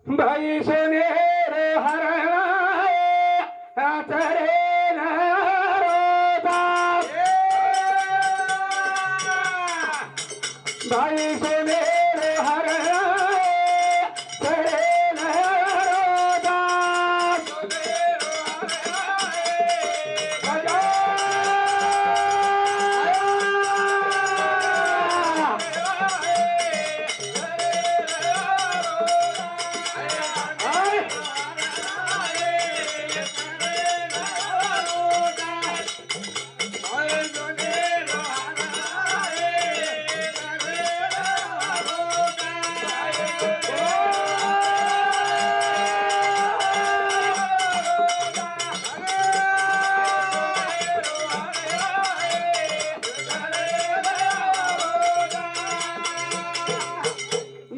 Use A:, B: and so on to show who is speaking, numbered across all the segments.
A: भाई सोने रे हरणाए आचरे नरोदा भाई सोने रे हरणाए चरे नरोदा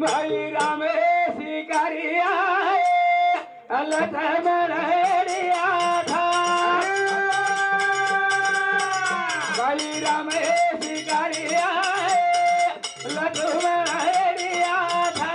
A: भाई राम शिकारिया अलग मरिया था भाई राम शिकारिया अलग मरिया था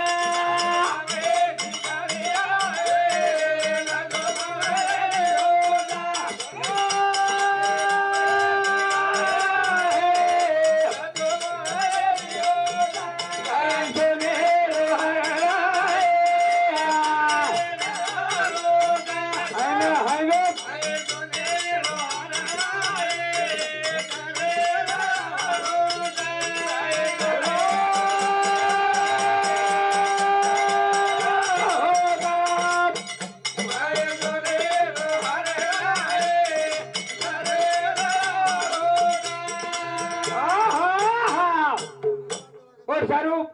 A: और शाहरुख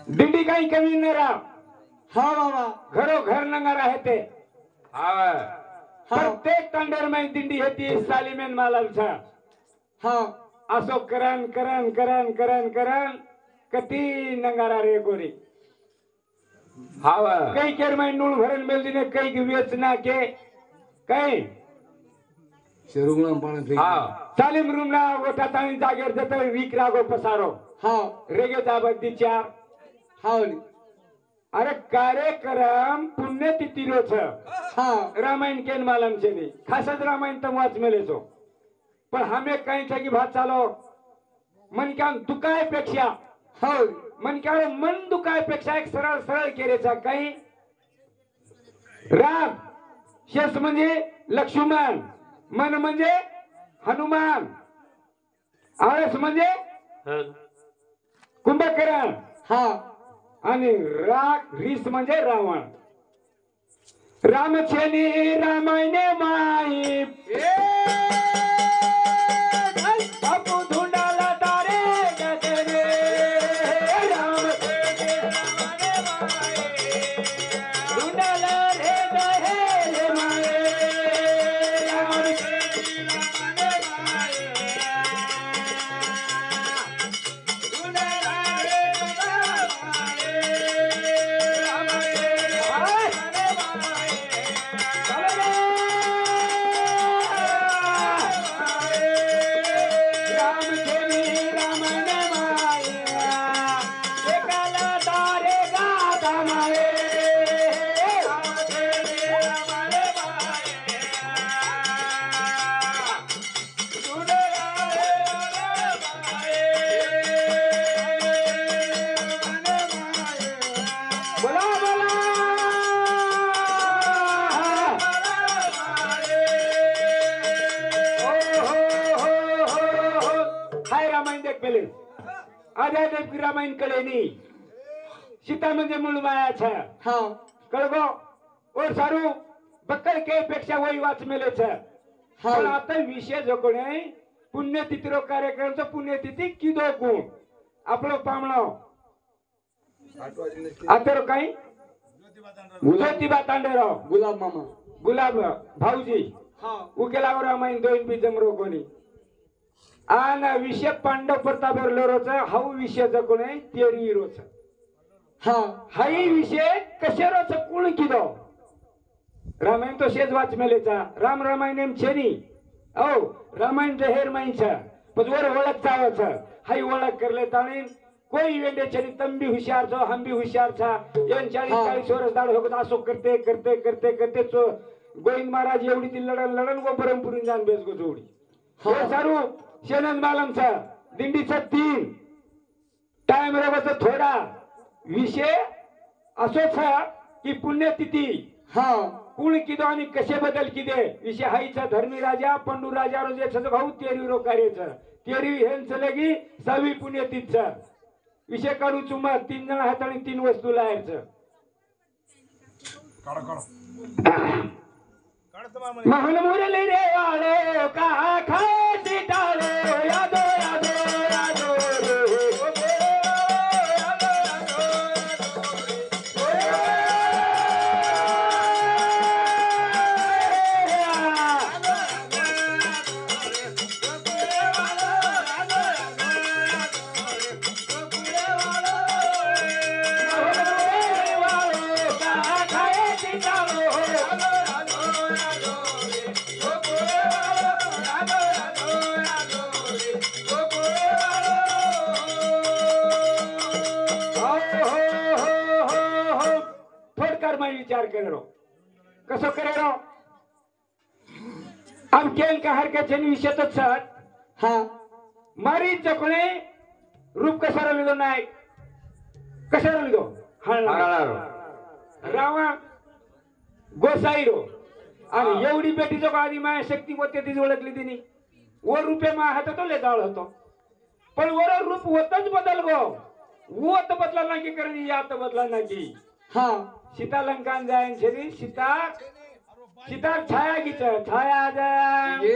A: दिंडी काही कमी न रहा
B: हाँ बाबा
A: घरो घर नंगा रहते प्रत्येक तांडेर में दिंडी होती सालीमेन मालम छा
B: हाँ
A: असो करन करन करन करन करन कती नंगारा रे गोरी कई केर में नूल भरन मिल दिने कई की वेचना के कई
B: शेरुगुणाम पाणी થઈ
A: सालीम रूमना गोठा ताणी जागेर जत वीक रागो पसारो
B: हाँ
A: रेगे दाबती चार
B: हाँ
A: अरे कार्यक्रम पुण्यतिथी रो छ
B: हाँ
A: रामायण केन मालम छे नी खासच रामायण तम वाच मेले छो पण हमें कहीं छे की भात चालो मन क्या दुकाय पेक्षा
B: हाँ
A: मन क्या मन दुकाय पेक्षा एक सरळ सरळ केरे छा काही राम शेष म्हणजे लक्ष्मण मन म्हणजे हनुमान आळस म्हणजे कुंभकर्ण
B: हाँ
A: आणि राग रीस म्हणजे रावण रामचेनी रामायणे माई बापू धुंडाला तारे गगने रामचेनी रामायणे माई धुंडाला रे दहेले माये रामचेनी रामायणे माई धुंडाला रे बोला बोला हाय रामायण देख पहिले आद्या देव रामायण कडे नी सीता म्हणजे मूळ मायाचा
B: हाँ
A: कळगो और सारू बक्कल के पेक्षा वही वाच मेले छ पण आता विषय जो कोणे पुण्यतिथी रो कार्यक्रमचा पुण्यतिथी किदो कोण आपलो पामणो आता रो काही ज्योतिबा तांडेराव
B: गुलाब मामा
A: गुलाब भाऊजी
B: हाँ
A: उकेला रामायण दोन बी जमरो कोणी आन विषय पांडव प्रताप लोरोच हाऊ विषय जो कोणे तेरी रोच
B: हाँ
A: हाई विषय कशेरोच कोण किदो रामायण तो शेज वाच मेलेचा राम रामायण एम छेनी औ रामायण जहेर माइन छ पजवर ओळख चावच हाई ओळख करले ताणी कोई वेंडे छनी तम भी होशियार छो हम भी होशियार छा एन 40 वर्ष दाड होगत असो करते करते करते करते चो गोविंद महाराज एवढी ती लढन लढन गो परमपुरी जान बेस गो जोडी हे सारू शेनन मालमचा दिंडीचा 3 टाइम रवचा थोडा विषय असोच हा की पुण्यतिथी
B: हा
A: कुण किदो आणि कसे बदल किदे विषय हाईचा धर्मी राजा पंडू राजा रोजे भाऊ तेरी रो कार्याचं तेरी हेंच लगी 6वी पुण्यतिथीचा विषय काढू चुमा 3 जण आहेत आणि 3 वस्तू लायचं महल मुरली रे वाळो का खायची टाळो यादो यादो यादो विचार करो कसो करेरो आम केल का हर के जन विषयतच सर
B: हा
A: मारी चकोणे रूप कसा लिदो नाही कसा लिदो हळणारो रावा गोसाईरो आणि एवढी बेटी जो आधी माया शक्ती होते ती ओळखली तिने वर रुपये मा हात तो लेदाळ होतो पण वर रूप होतच बदल गो वो तो बदला ना की करणी या तो बदला ना की
B: हा
A: सीता लंकान जायन छरी सीता सीता छाया गीच छाया जाय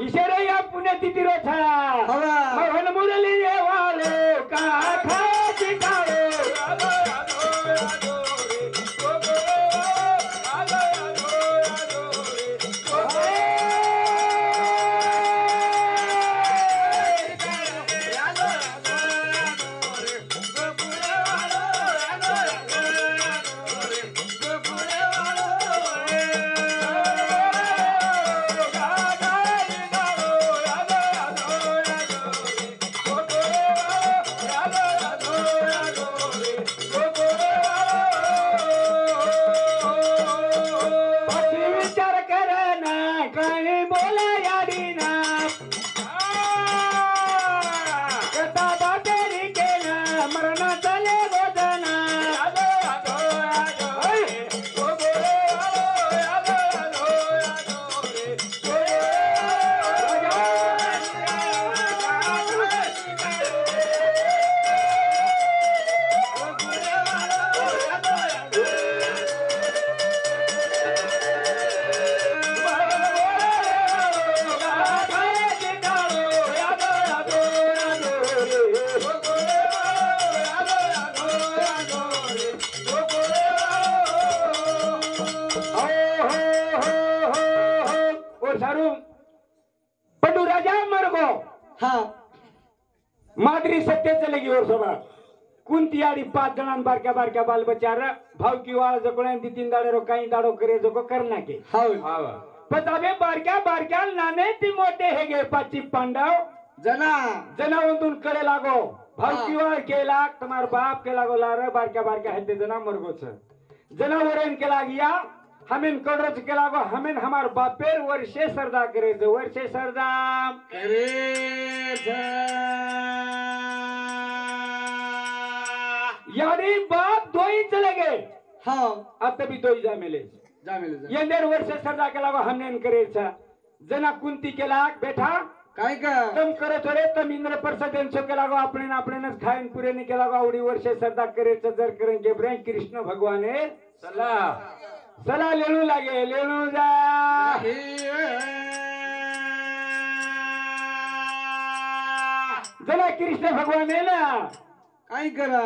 A: इशारे या पुण्यतिथी रो छाया
B: हवा
A: महन मुरली रे वालो का खायची टाळो मादरी सत्य चले गी और सभा कुंती आडी 5 जणां बारक्या बारक्या बाल बचार भाव की वाळ जकोळ्यान 3 दाडे रो काही दाडो करे जको करना के
B: हाव
A: पताबे बारक्या बारक्या नाने ती मोठे हे गे 5 पांडव
B: जना
A: जना वंदून कडे लागो भाव की वाळ केला तुम्हार बाप के लागो लार बारक्या बारक्या हते जना मरगोच जना वरेन के लागिया हमें कड़रच के लागो हमें हमार बापेर वर्षे सरदा करे जो वर्षे सरदा
B: करे
A: यानी बाप दोई चले गए
B: हाँ
A: आता भी दोई जा मिले ये देर वर्षे सरदा के लागो हमने करे जना कुंती के लाग बैठा
B: काय का
A: तम करत रे तम इंद्र प्रसाद यांचो के लागो आपण आपणच खाईन पुरे नि के लागो आवडी वर्षे सरदा करे जर करें के ब्रह्म कृष्ण भगवाने सला लेणू लागे लेणू जा जना कृष्ण भगवान है ना
B: काय करा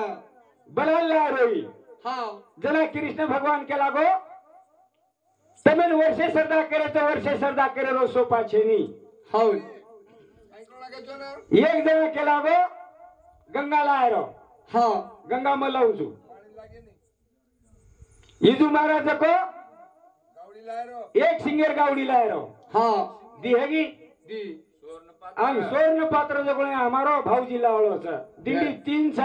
A: बलाला रोई
B: हाँ
A: जना कृष्ण भगवान के लागो तमेन वर्षे सरदा करे तो वर्षे सरदा करे रो सोपा छेनी
B: हाँ
A: एक जना के लागो गंगा लायरो
B: हाँ
A: गंगा मलाउजू इजू महाराज को एक सिंगर गावडी लायरो
B: हाँ
A: दी हैगी
B: दी
A: आम स्वर्ण पात्र जो हमारो भाऊजी लावलो छ दिल्ली 3 छ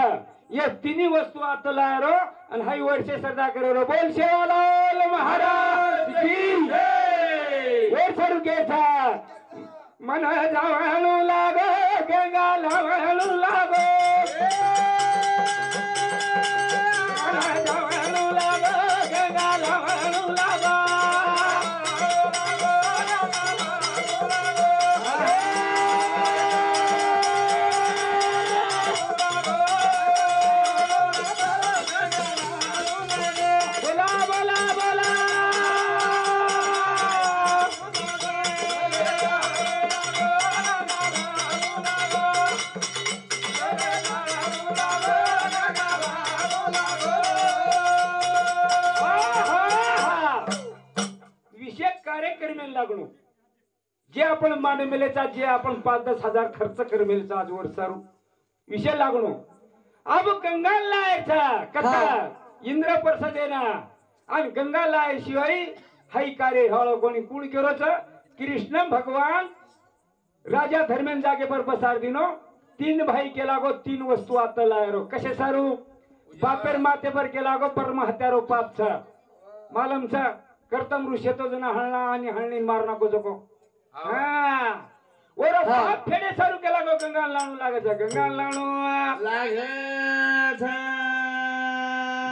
A: ये तीनी वस्तु आत लायरो आणि हाई वर्षे सरदा करो बोल शेवालाल महाराज की जय वर सरू के था मन जावळू लागो गंगा लावळू लागो मन जावळू लागो गंगा लावळू लागो लागलो जे आपण मानमेलेचा जे आपण 5-10 हजार खर्च करमेलचा आज वर सारू विषय लागलो अब गंगा लायचा कथा इंद्र प्रसादेना आणि गंगा लाय शिवाय हाई कार्य हळ कोणी कुण केरोच कृष्ण भगवान राजा धर्मेन जागे पर बसार दिनो 3 भाई केला गो 3 वस्तू आता लायरो कसे सारू बापेर माते पर केला गो परम हत्यारो पापचा मालमचा करतम ऋषी तो जना हळना आणि हळणी मारना को जको हा ओरा बाप फेडे सारू केला गो गंगा लाणू लागायचा गंगा लाणू
B: लागायचा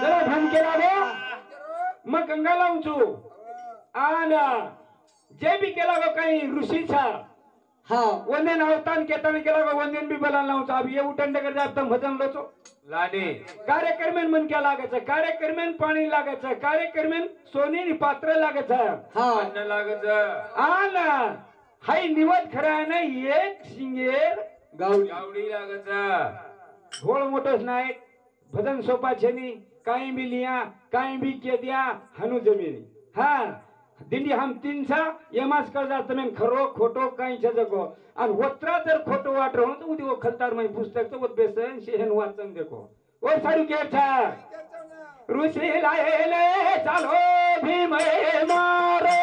A: जरा धन केला गो मग गंगा लावूचू आन जे बी केला गो काही ऋषीचा
B: हा
A: वंदन अवतान केतन केला गो वंदन बी बला लावूचू अब ये उठंड कर जात भजन लोचो लाडे कार्यक्रमेन मन क्या लागायचं कार्यक्रमेन पाणी लागायचं कार्यक्रमेन सोनी पात्र लागायचं
B: हा
A: अन्न लागायचं आन हाई निवत खरा नाही एक शिंगेर गावडी लागायचं घोळ मोठच नाही भजन सोपा छेनी काही बी लिया काही बी के दिया हनु जमीनी हा दिंडी हम 3 छा यमास कर जा तमेन खरो खोटो काही छ जको आणि वत्रा जर खोटो वाटर हो तो उदी वो खलतार में पुस्तक तो बेसन शेहन वाचन देखो ओ सारू के छा ऋषी लायले चालो भीम मारो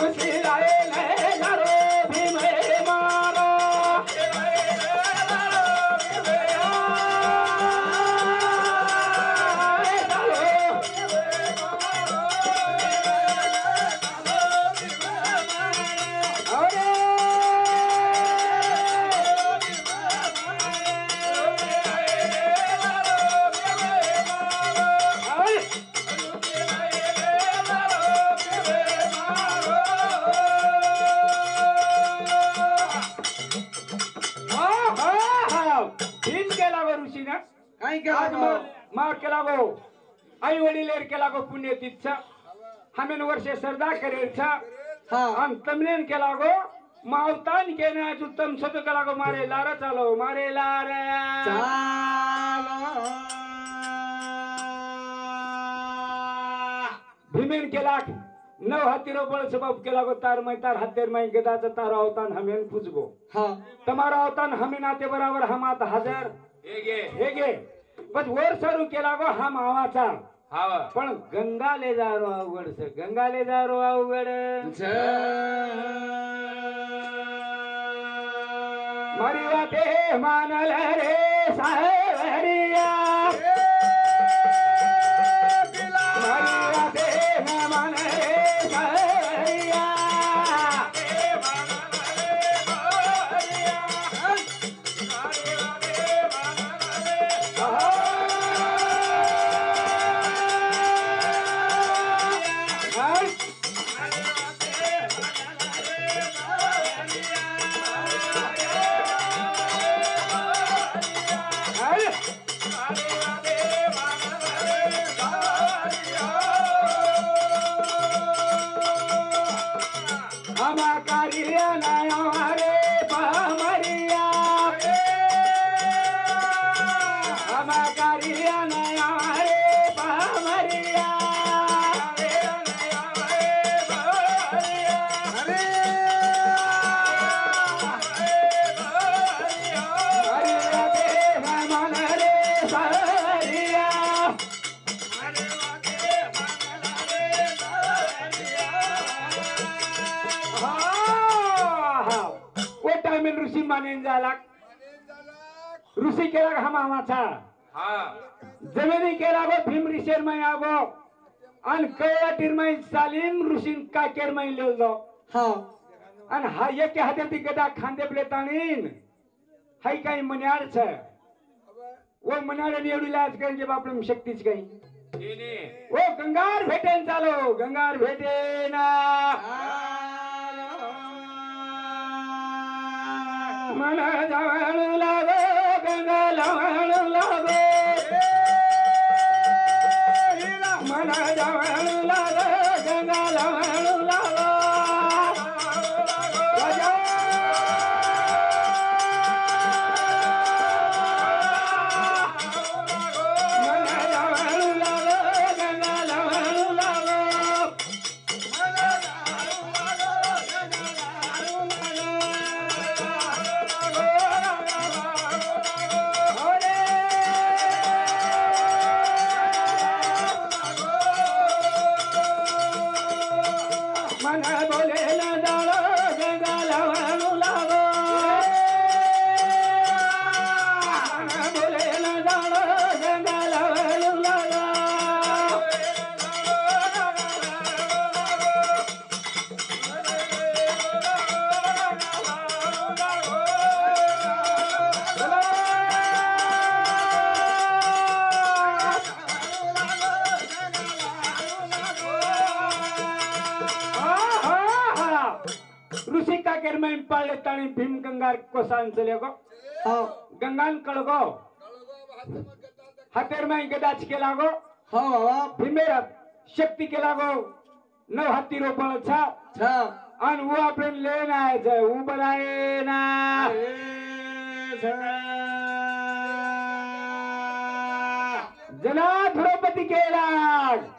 A: ऋषी लायले चालो भीम मारो
B: काय केला
A: मार केला गो आई वडील केला गो पुण्यतीचा हमेन वर्षे सरदा करेचा
B: हा
A: हम तमनेन केला गो मावतान केना जो तम सतो केला गो मारे लारा चालो मारे लारा
B: चालो
A: भीमेन केला 9 हातीरो बळ सबब केला गो तार मै तार हत्तेर मै गदाचा तार अवतान हमेन पुजगो
B: हा
A: तमारा अवतान हमेन आते बराबर हम आत हजार हेगे बस वर सारू केला गो हम आवाचा पण गंगा ले जारो अवघड से गंगा ले जारो अवघड मारी वाटे मानल रे सावरिया मारी वाटे मान रे सावरिया आम्ही ऋषी मानेन झाला ऋषी केला हा मामाचा जमिनी केला गो भीम ऋषेर मै आगो आणि कळला टिरमाई चालीन ऋषीन काकेर मै लेवलो
B: हा
A: आणि हा एक हाती गदा खांदे प्ले ताणीन हाय काही मन्याड छ वो मन्याड एवढी लाज करेन जे बापडे शक्तीच काही वो गंगार भेटेन चालो गंगार भेटेन मन जावण लागो गंगा लावण लागो मन जावण लागो गंगा लावण लागो ऋषि का केरमें पाले ताणी भीम गंगार को सांचले गो गंगान कळगो हातेर में गदाच के लागो
B: हा
A: भीमेरा शक्ति के लागो नव हाथी रोपण छा
B: छा
A: आणि वो आपण लेना आहे जे उ बनाए ना जना द्रौपदी के लाग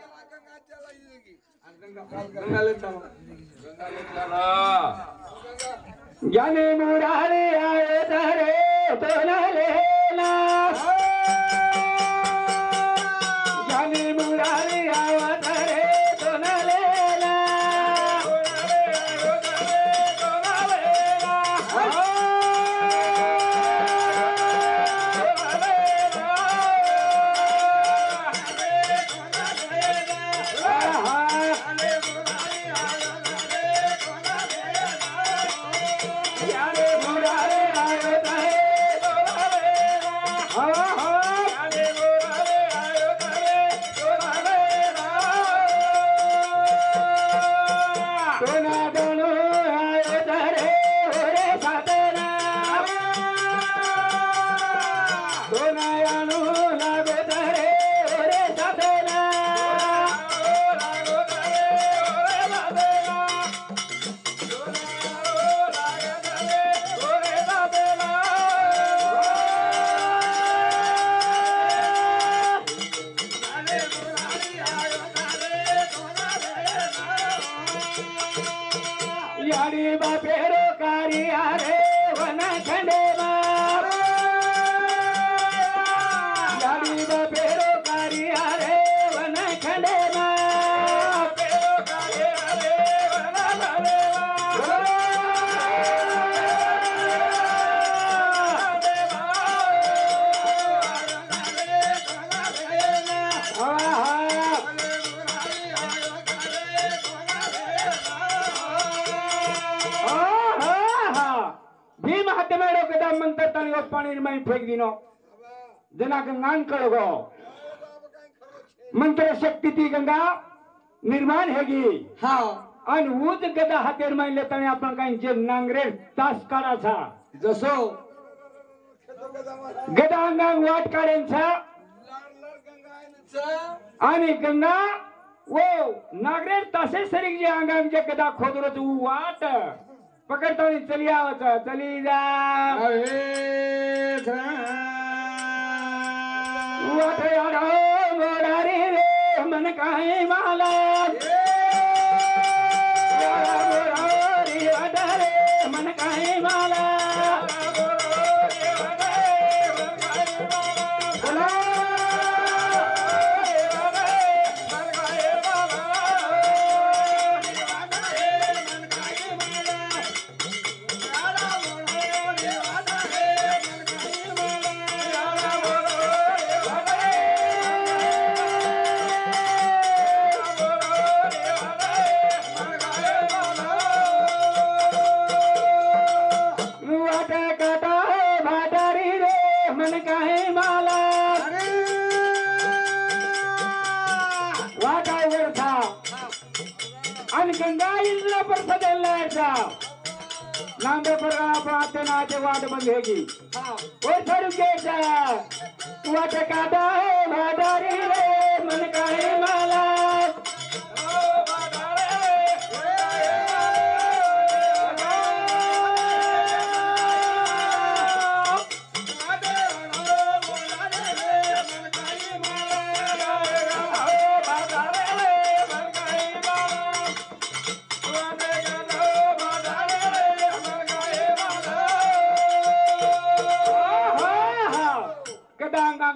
A: ज्ञानी मुरारी आए धरे तो न लेना ज्ञानी मुरारी आए धरे तो न लेना यारी बापेरो कारी आरे वन खंडे यारी बापेरो कारी आरे वन खंडे भीम हाथे में गदा मंत्र तानी वो पानी में फेंक दिनो जना गंगान कळगो मंत्र शक्ती ती गंगा निर्माण हेगी
B: हा
A: आणि ऊज गदा हातेर में लेतानी आपण काही जे नांगरे तास काढाचा
B: जसो
A: गदा अंगांग वाट काढ्यांचा आणि गंगा वो नागरे तासे सरीक जे अंगांग जे गदा खोदरोच वाट पकडतानी चली आवाचा चली जा वाट याडो मोरारी रे मन काय माला मोरारी वाट रे मन काय माला नांदे पर आप आते ना आते वाट बंधेगी ओ सारू के जा वाट कादा है भादारी रे मन का है माला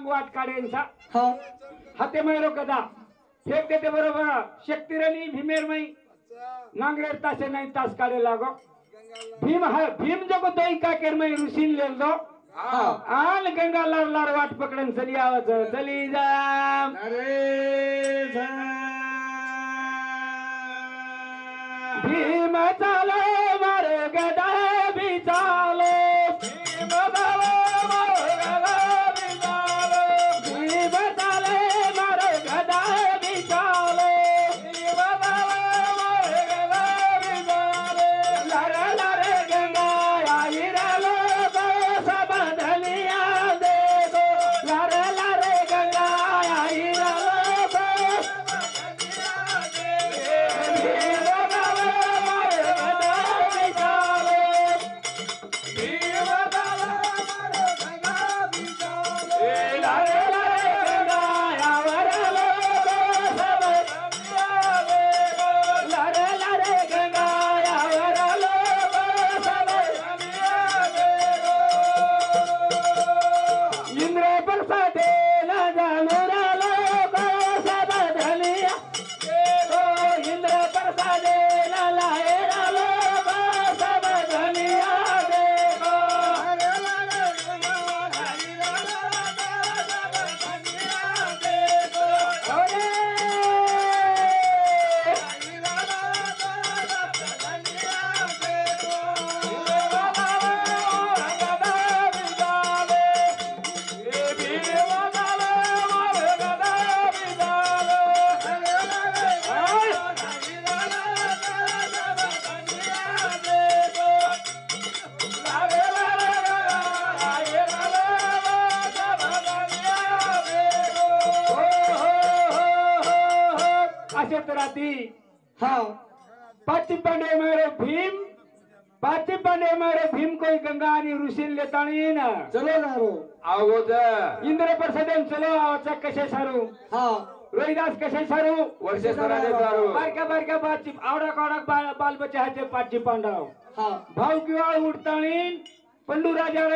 A: वाट काढेन हाते मैरो गदा फेक देते बरोबर शक्तिरनी भीमेरमई नांगरेर तासे नहीं तास काढे लागो भीम जगो दोई का केरमई ऋषीन लेल दो आन गंगा लार लार वाट पकडन चली आवच चली जा भीम चालो मारो गदा भी चालो भीम चालो पाची पांडे मेरे भीम कोई गंगा आणि ऋषीन लेताणी ना
B: चलो दारो
A: आवोज इंद्र प्रसादन चलो आवचा कसे सारू रोहिदास कसे सारू वर्षे सराने सारू बारका बाची आवडा बाल बच्चा हाचे पाची पांडव भाव किवाळ उडताणी पंडू राजा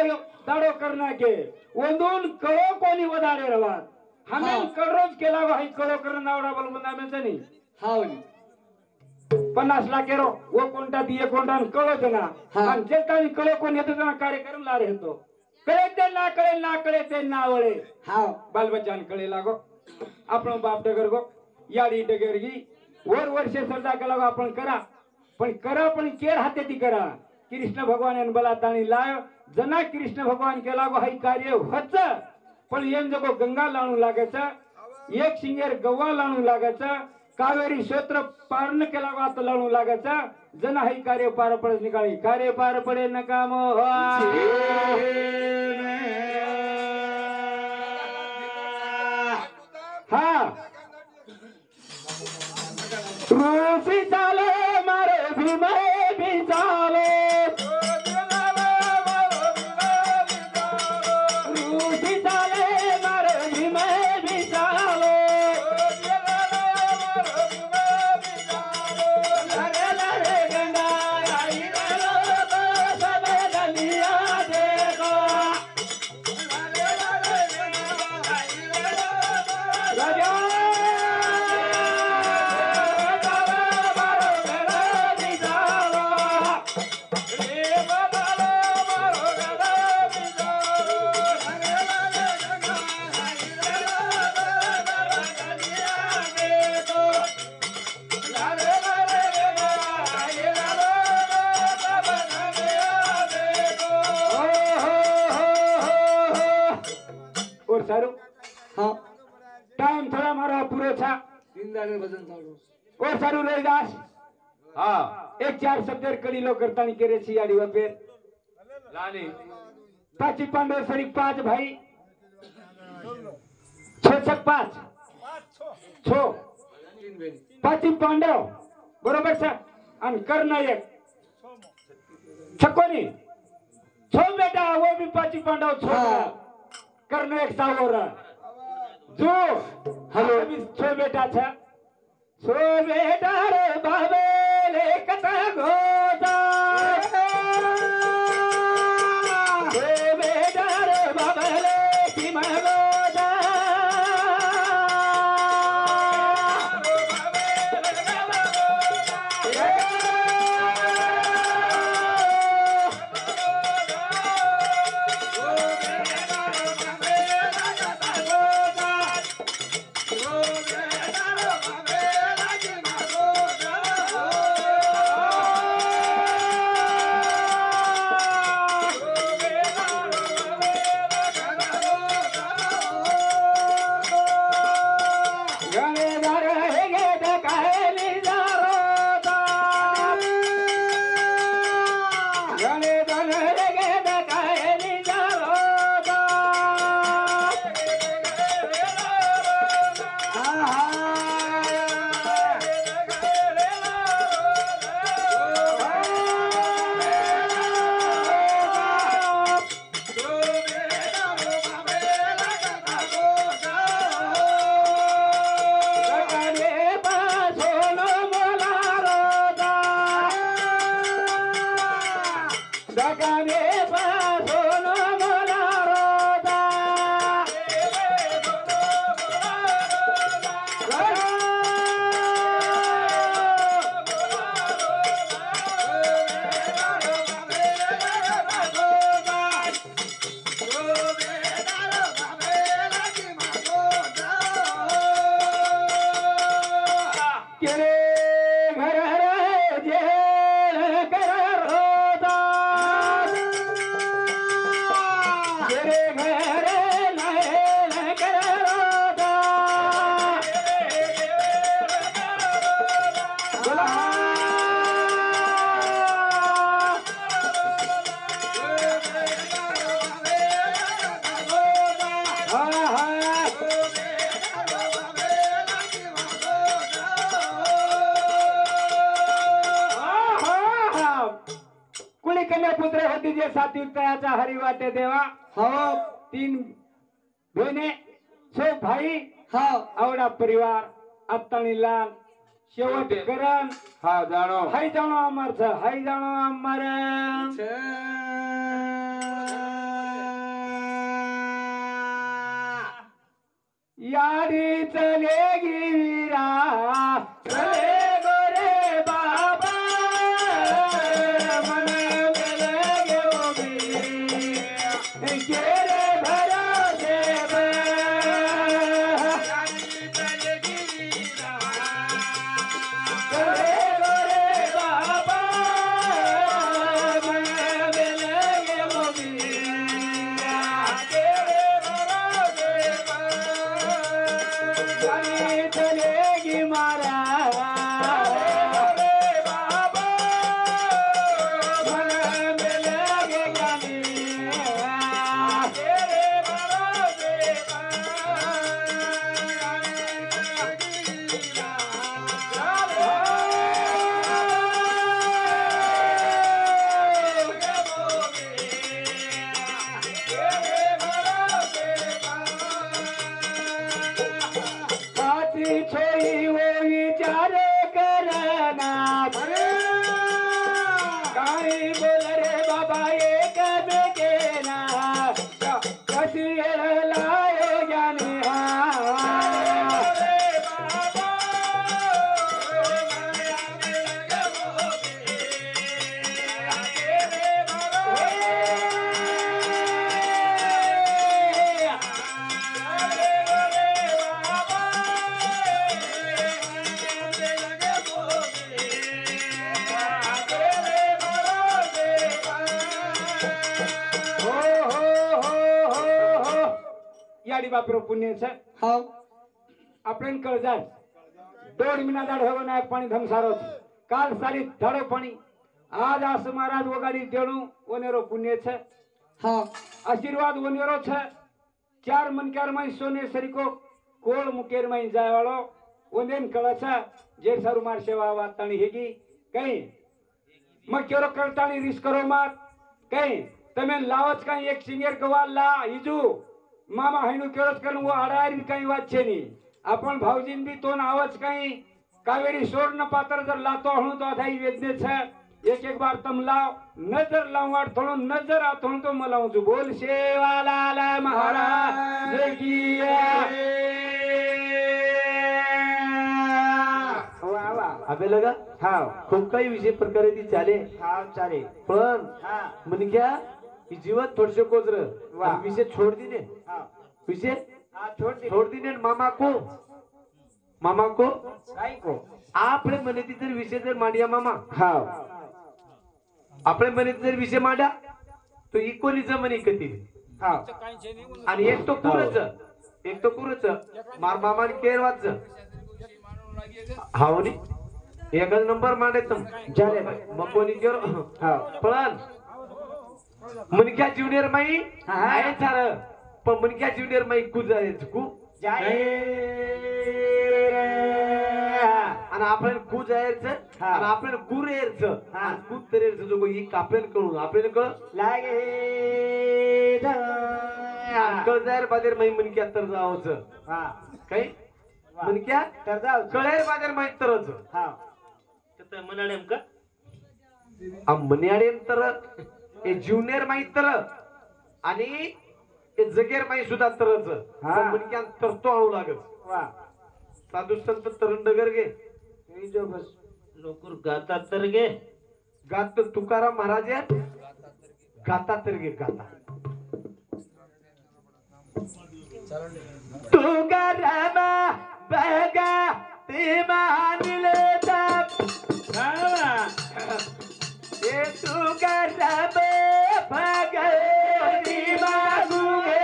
A: दाडो करना के वंदून कळो कोणी वदाडे रवात हमें कळरोज केला भाई कळो करून आवडा बल मुंदामेचं नाही
B: हावली
A: 50 लाख एरो वो कोणता दिए कोणता कळोच ना आणि जेतानी कळो कोण येतो ना कार्यक्रम ला रहतो कळे ते ना वळे बाल बच्चान कळे लागो आपण बाप डगर गो याडी डगरगी वर्षे सरदा केला आपण करा पण केर हाते ती करा कृष्ण भगवान बला ताणी लाय जना कृष्ण भगवान केला गो हाई कार्य होच पण येन जगो गंगा लाणू लागायचं एक सिंगेर गव्वा लाणू लागायचं कावेरी क्षेत्र पारण केला आता लावू लागायचा जन हाई कार्य पार पडत निकाळी कार्य पार पडे नका मोह हा ऋषी चाले मारे भीम भी चाले ऋषी चाले मारे भीम भी चाले सारू टाइम थोड़ा मारा पूरा था
B: दिन दाने भजन चालू
A: और सारू रोहिदास હા એક 4 શબ્દ કડી લો કરતાની કરે છે યાડી વપે લાની પાછી પાંડવ સરી 5 ભાઈ 6 5 6 પાછી પાંડવ બરોબર છે અને કર્ણ એક छकोनी 6 बेटा वो भी पाची पांडव छोड़ा करने एक सावर जो हेलो भी 6 बेटा था 6 बेटा रे बाबे ले कथा गोदा 6 बेटा रे बाबे ले की मगोदा पुत्र होती जे साथी तयाचा हरी वाटे देवा हो 3 बहिणे 6 भाई हो आवडा परिवार आत्तानी लाल शेवट करण हा जाणो हाय जाणो अमर छ हाय जाणो अमर यारी चलेगी वीरा चले गोरे बाबा छोई वो विचार करना काही बोल रे बाबा एक बेगेना कशी लायो ज्ञानी याडी बापरो पुण्य છે હા આપણે કળ જાય 1.5 મહિના દાડ હવે ના પાણી ધમસારો છે काल साली धड़ोपणी आज आस महाराज वगाड़ी देणु ओनेरो पुण्य छे
B: हाँ
A: आशीर्वाद ओनेरो छे चार मनकार में सोने सरी को कोल मुकेर में जाय वालो ओनेन कळा छे जे सारू मार सेवा वाताणी हेगी कई मक्योरो करताणी रिस करो मत कई तमे लावच कई एक सिंगर गवाल ला हिजू मामा हैनु केरोच करन वो आडार भी कई વાત છે ની આપણ ભાવજીન भी તોન આવच कई कावेरी सोर न पात्र जर लातो हूं तो अधाई वेदने छे एक बार तम लाओ नजर लावाड़ थोड़ो नजर आ थोड़ो तो मलाऊं जो बोल शेवालाल महाराज की वाह वाह
C: अबे लगा
A: हां
C: खूप काही विषय प्रकारे ती चाले
A: हां चाले
C: पण
A: हां
C: म्हण क्या की जीवन थोडसे कोजर
A: वाह.
C: विषय छोड़ दीने
A: हां
C: विषय
A: हां छोड़
C: दीने मामा को
A: काय को
C: आपले म्हणे ती जर विषय जर मांडिया मामा
A: हां
C: आपले म्हणे जर विषय मांडा तो इकोली जमनी कती
A: हां
C: आणि एक तो कुरच मार मामा केर वाच हावनी एकच नंबर मांडे तुम
A: झाले
C: मग कोणी केरो
A: हां
C: पण मनक्या ज्युनियर माई
A: हा.
C: आहे सार पण मनक्या ज्युनियर माई कु
A: जाय
C: आणि आपल्याला कु जायचं
A: हा.
C: आणि आपल्याला कुर यायचं
A: हा.
C: आणि कु तरेचं जो ही आपल्याला कळून आपल्याला कळ
A: लागे
C: कळ जायर बाजार माई मनक्या तर जावचं
A: हां
C: काही मनक्या
A: तर जाऊ
C: कळेर बाजार माई तरच
A: हां
C: मनाडेम का मन्याडेम तर ए ज्युनियर माई तर आणि ए जगेर माई सुद्धा तरच
A: हा.
C: मनक्या तरतो आणू लागत
A: वाह
C: साधू संत तरंडगर गे
A: जो बस
C: लोकर गाता तर गे गात तुकाराम महाराज आहेत गाता तर गे गाता तुकाराम बगा ते मानले ताप ए तुकाराम बगा ते मानले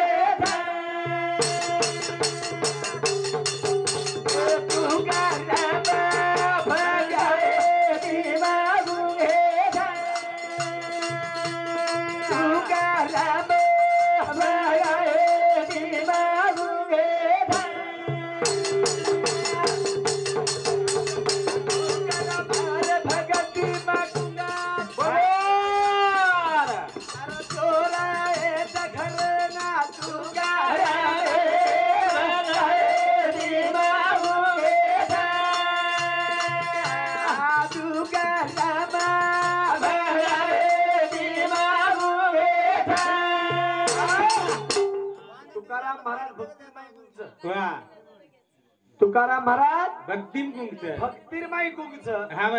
C: तुकाराम महाराज
A: भक्तिम गुंगच
C: भक्तिरमाई कुंगच
A: हां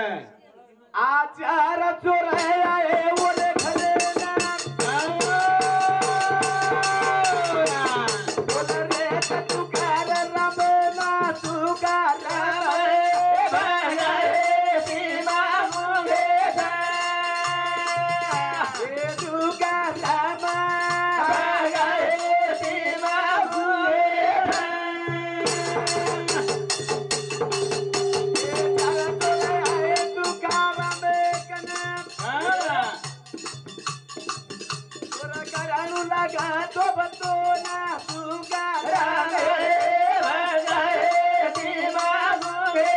C: आचार चोराया ए ओले खलेना बोल रे तुकाराम रामना तुकाराम भगाए सीमा मुगे ए तुकाराम भगाए सीमा मुगे तो बतो ना तुकाराम भगाए सीमा मुगे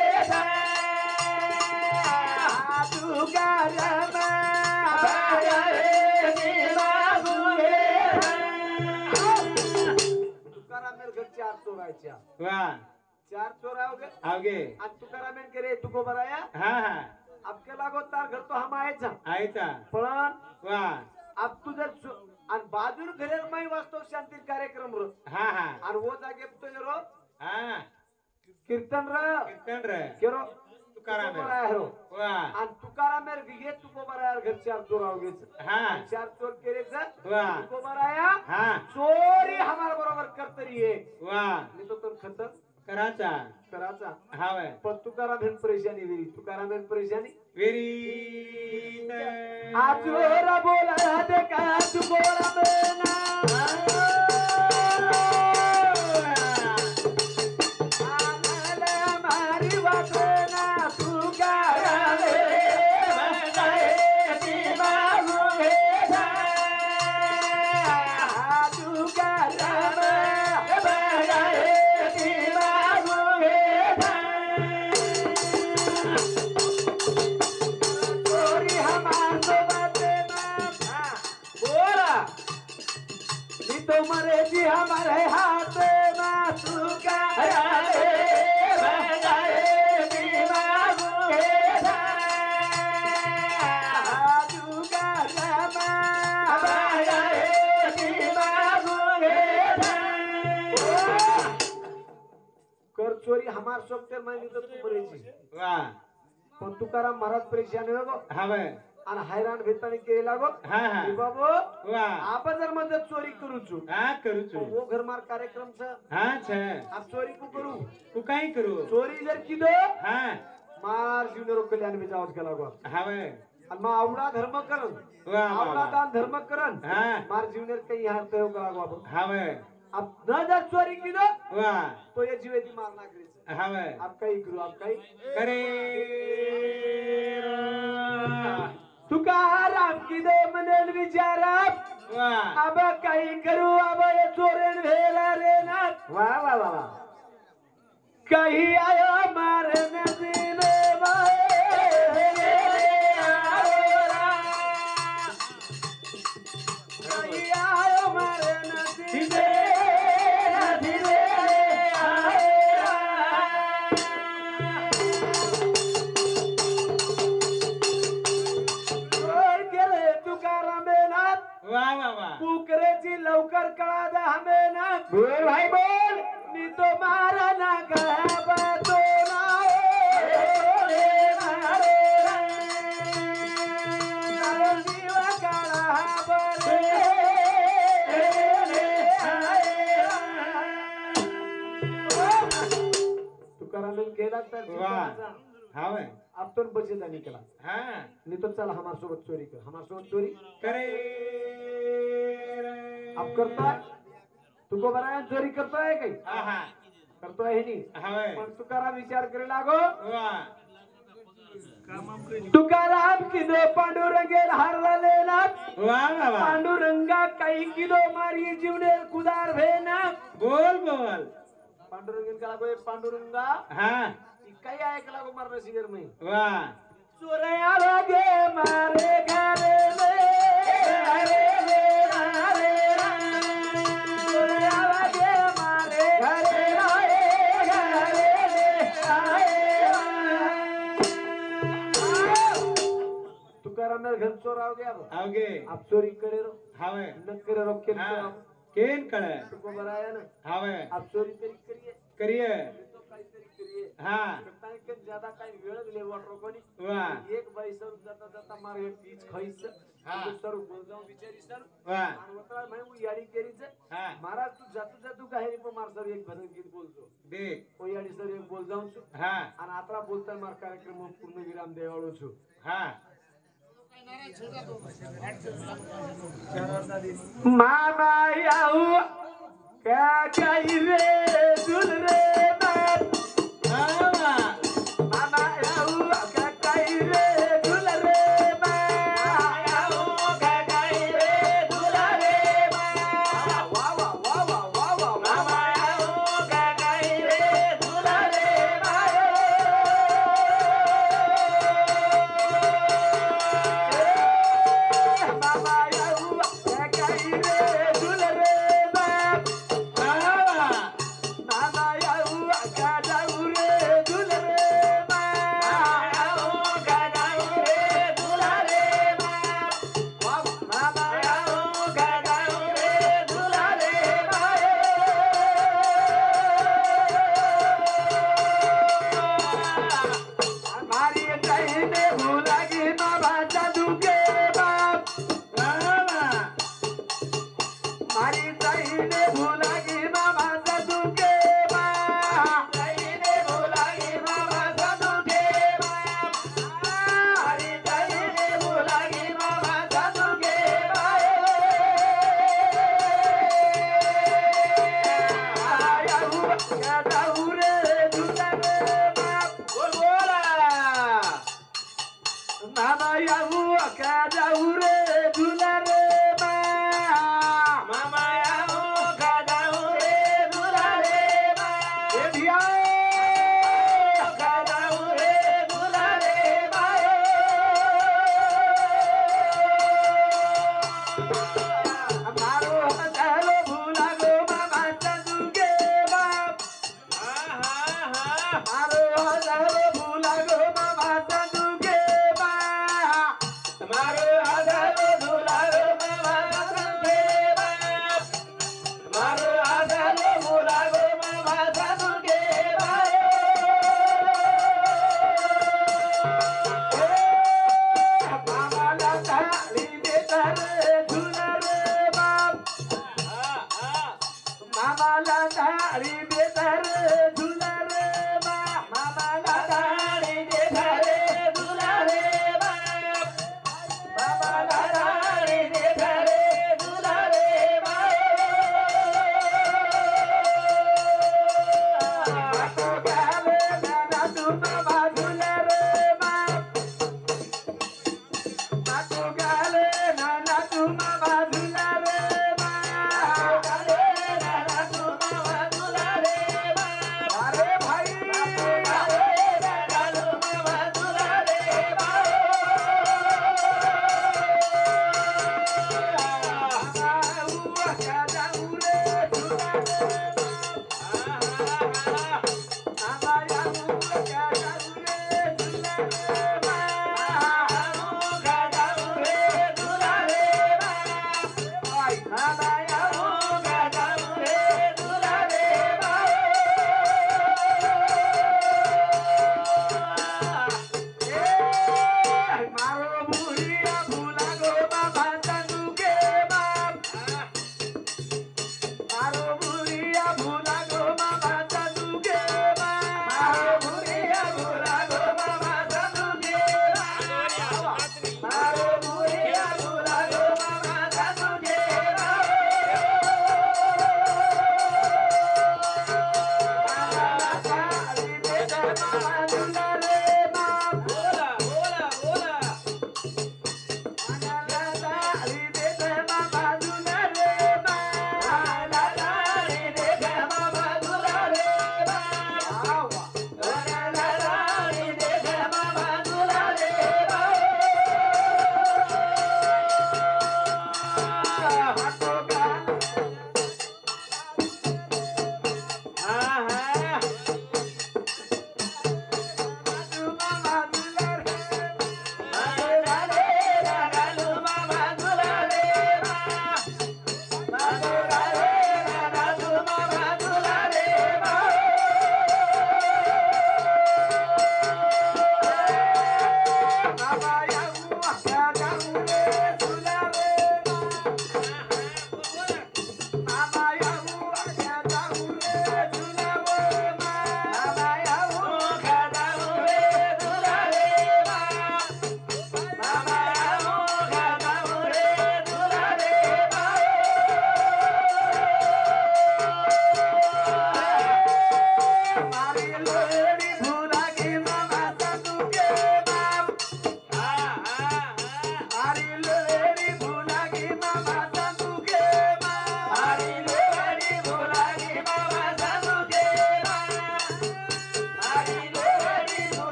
C: तुकाराम भगाए सीमा मुगे तुकाराम मेरे घर चार चोरायच्या
A: वाह
C: चार चोर आओगे
A: आगे
C: आणि तुकाराम करे तुको बराया
A: हां हां
C: आपके लागो तार घर तो हम आएचा
A: आयता
C: पण
A: वाह
C: अब तू जर आणि बाजूर घरेर माई वास्तव शांती कार्यक्रम रो
A: हां हां
C: आणि वो जागे तो रो
A: हां
C: कीर्तन रो
A: कीर्तन रे
C: केरो
A: तुकाराम
C: रो
A: वाह
C: आणि तुकाराम विगे तुको बराया घर चार चोर आओगे
A: हां
C: चार चोर केले
A: वाह
C: तुको बराया
A: हां
C: चोरी हमार बरोबर करतरी है
A: वाह
C: मी तो खतर
A: कराचा
C: कराचा
A: हां वे
C: पण तुकाराम हेन परेशानी वेरी तुकाराम हेन परेशानी
A: वेरी
C: आज रा बोला दे का तू बोला मेना आला मारी वाटना तुकाराम तो मरे जी हमारे हाथ में तुकारा रे बजाए बीमा गुंगे तुकारा बजाए बीमा गुंगे कर चोरी हमार सोबते माहिती तर तू मरेची
A: वा
C: पण तुकाराम महाराज परेशान हो गो
A: हवे
C: आणि हैराण भेतानी के लागो
A: हा हा
C: बाबू
A: वा
C: आप जर मदत चोरी करू छु
A: हा करू छु
C: वो घर मार कार्यक्रम छ
A: हा छे
C: आप चोरी को करू
A: तू काय करू
C: चोरी जर की दो
A: हा
C: मार जीवनरो कल्याण में जावत गेला गो
A: हवे
C: आणि मग आवडा धर्म करन
A: वा
C: आवडा दान धर्म करन
A: हा
C: मार जीवनेर काही हार तय गेला गो बाबू
A: हवे
C: अब न जर चोरी की दो
A: वा
C: तो ये जीवेती मार ना करी
A: हवे
C: आप काही करू आप काही
A: करे
C: तुकाराम की दो मनन विचारा
A: वा
C: अब काही करू अब ये चोरेन भेला रे ना वाह वाह वाह वाह कहीं आयो मारने दिने कहीं आयो मारने दिने
A: वा वा वा
C: पुकरेची लवकर कळा दा हमें ना बोल भाई बोल मी तो मारा ना कहबा तो ना रे मारे जीवा काळा बरे तुकाराम केला तर
A: वा हवे
C: अब तो बचे जाने केला
A: हा
C: नहीं तो चल हमारे सोबत चोरी कर हमारे सोबत चोरी
A: करे
C: अब करता है तुको बनाया चोरी करता है कहीं
A: हा हा
C: करतो आहे नहीं
A: हवे
C: पण तुकाराम विचार करे लागो
A: वा
C: तुकाराम किदो पांडुरंगेर हारला लेना
A: वा वा वा
C: पांडुरंगा काही किदो मारी जीवनेर कुदार भेना
A: बोल बोल
C: पांडुरंगेन का लागो पांडुरंगा
A: हा
C: काही ऐकला गो मारना शिगर में
A: वा
C: चोरया लागे मारे घरे ले चोरया लागे मारे घरे तुकाराम मेरे घर चोर आओ गया
A: आवगे
C: आप चोरी करे रो
A: हवे
C: न करे रो के
A: हा केन कळे
C: तुको बनाया ना
A: हवे
C: आप चोरी करिए
A: करिए
C: तो काहीतरी करिए
A: हा
C: काही के ज्यादा काही वेळ ले वाटरो कोणी
A: वा
C: एक बाई सर जाता जाता मार एक पीच खाईस
A: हा.
C: सर बोल जाऊ विचारी सर
A: वा
C: आणि वतरा मैं वो याडी केरीच
A: हा
C: महाराज तू जातू जातू काय रे मार सर एक भजन गीत बोलतो
A: देख
C: ओ याडी सर एक बोल जाऊन छु
A: हा
C: आणि आता बोलताय मार कार्यक्रम पूर्ण विराम देवाळो छु
A: हा
C: मामा याऊ का काही रे दुल रे बाप
A: हा
C: मामा याऊ का काही रे दुल रे बाप याऊ का काही रे दुल रे बाप वा वा वा वा वा वा मामा याऊ का काही रे दुल रे बाप मामा याऊ का काही रे दुल रे बाप
A: हा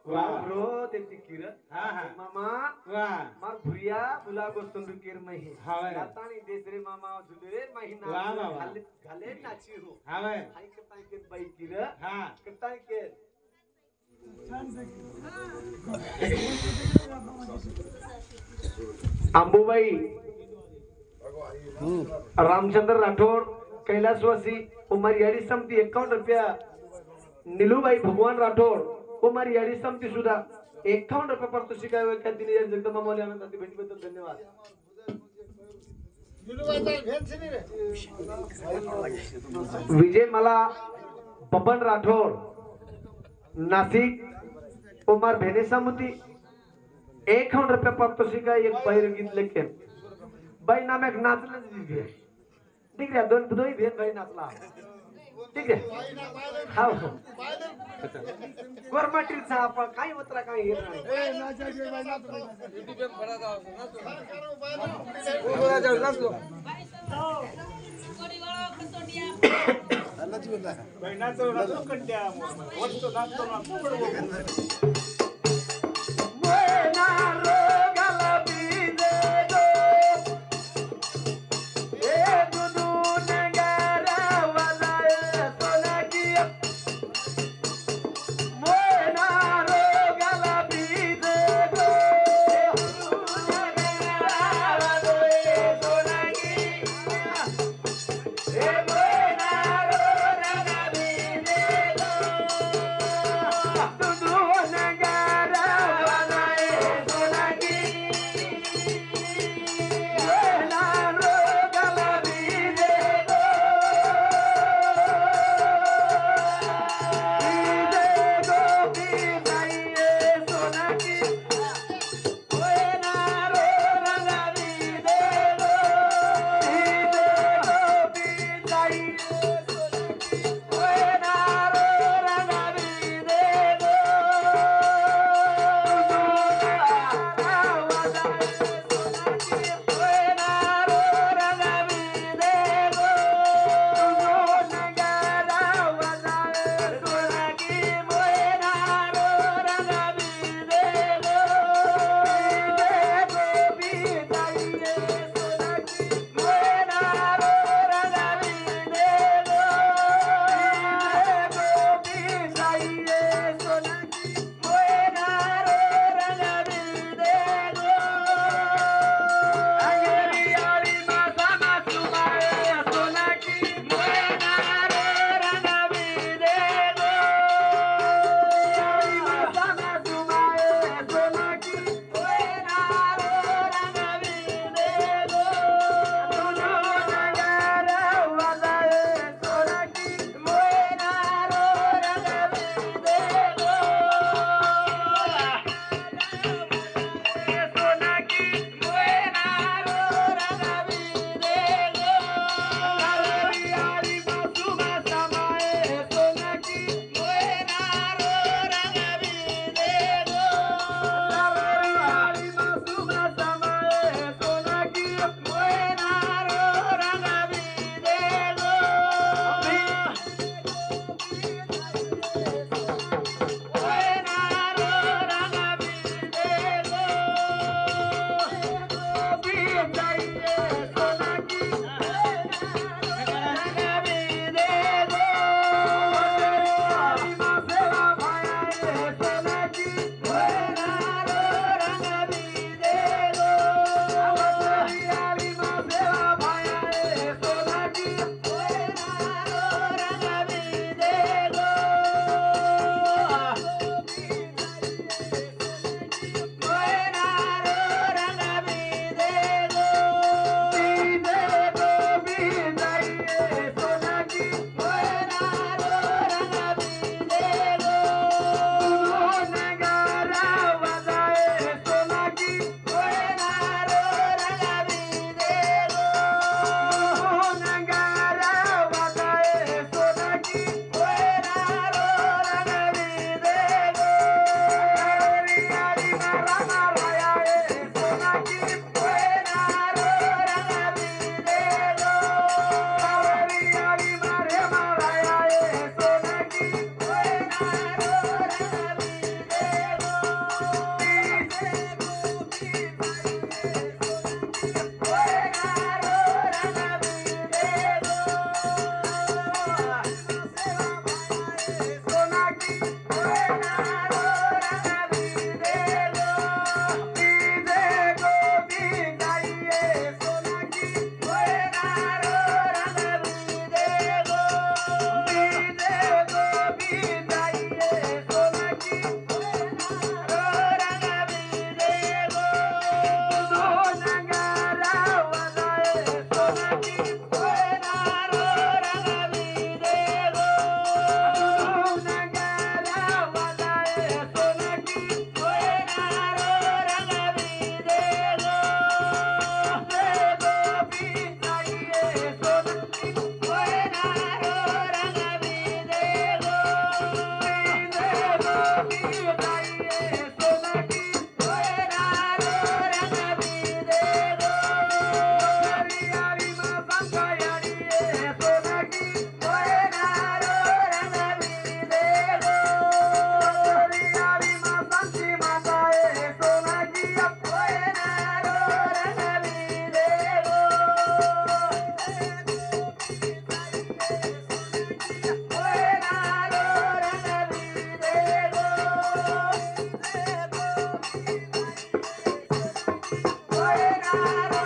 A: वा
C: रो त्यांची किरण
A: हा हा
C: मामा
A: वा
C: मार भुरिया बुला गोस्तन रुकेर मही
A: हावे
C: लातानी देसरे मामा जुले महीना
A: वाह, वाह, वाह.
C: घाले घाले नाची हो
A: हावे
C: हाय कताई के बाई किरण
A: हा
C: कताई के अंबुबाई रामचंद्र राठौर कैलासवासी उमर याडी समती 51 रुपया नीलूबाई भगवान राठौर उमर याडी समती सुद्धा 51 रुपये पारितोषिक आहे त्या दिनी जगदंबा मौली आनंदाची भेटीबद्दल धन्यवाद विजय मला बबन राठौर नाशिक उमर भेने समती 51 रुपये पारितोषिक आहे एक पैर गीत लेखे बाई नाम एक नाचलं ठीक आहे दोन्ही भेद बाई नाचला ठीक आहे हा गोरमाटीचा आपण काही उतरा काही येत रा